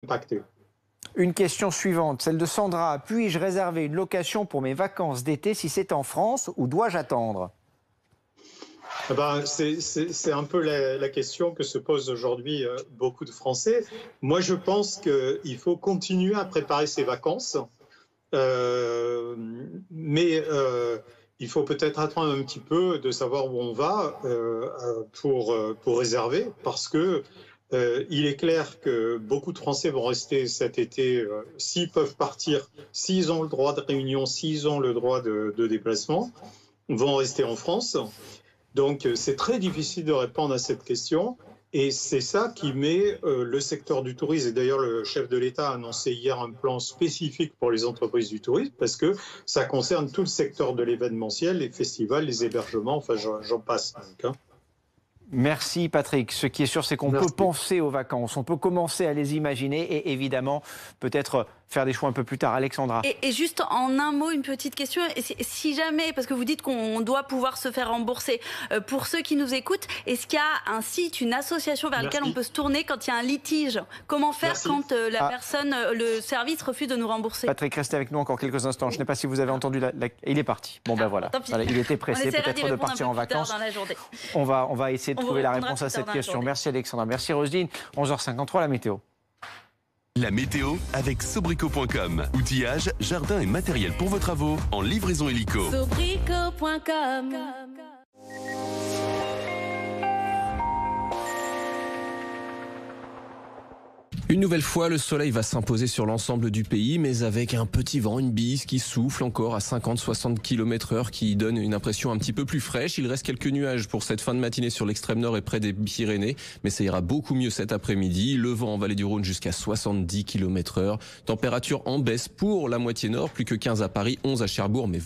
impacté. Une question suivante, celle de Sandra. Puis-je réserver une location pour mes vacances d'été si c'est en France ou dois-je attendre? Eh ben, c'est un peu la question que se posent aujourd'hui beaucoup de Français. Moi, je pense qu'il faut continuer à préparer ses vacances, mais il faut peut-être attendre un petit peu de savoir où on va pour réserver, parce que il est clair que beaucoup de Français vont rester cet été, s'ils peuvent partir, s'ils ont le droit de réunion, s'ils ont le droit de déplacement, vont rester en France. Donc, c'est très difficile de répondre à cette question. Et c'est ça qui met le secteur du tourisme. Et d'ailleurs, le chef de l'État a annoncé hier un plan spécifique pour les entreprises du tourisme parce que ça concerne tout le secteur de l'événementiel, les festivals, les hébergements, enfin, j'en passe. Donc, hein. Merci Patrick. Ce qui est sûr, c'est qu'on peut penser aux vacances, on peut commencer à les imaginer et évidemment peut-être faire des choix un peu plus tard. Alexandra. Et juste en un mot, une petite question. Si jamais, parce que vous dites qu'on doit pouvoir se faire rembourser, pour ceux qui nous écoutent, est-ce qu'il y a un site, une association vers laquelle on peut se tourner quand il y a un litige? Comment faire quand la personne, le service refuse de nous rembourser? Patrick, restez avec nous encore quelques instants. Je ne sais pas si vous avez entendu il est parti. Bon ben voilà. Il était pressé peut-être de partir en vacances. On va essayer de trouver la réponse à cette question. Merci Alexandra, merci Roselyne. 11h53, la météo. La météo avec Sobrico.com. Outillage, jardin et matériel pour vos travaux en livraison hélico. Sobrico.com. Une nouvelle fois, le soleil va s'imposer sur l'ensemble du pays, mais avec un petit vent, une bise qui souffle encore à 50-60 km/h, qui donne une impression un petit peu plus fraîche. Il reste quelques nuages pour cette fin de matinée sur l'extrême nord et près des Pyrénées, mais ça ira beaucoup mieux cet après-midi. Le vent en vallée du Rhône jusqu'à 70 km/h. Température en baisse pour la moitié nord, plus que 15 à Paris, 11 à Cherbourg, mais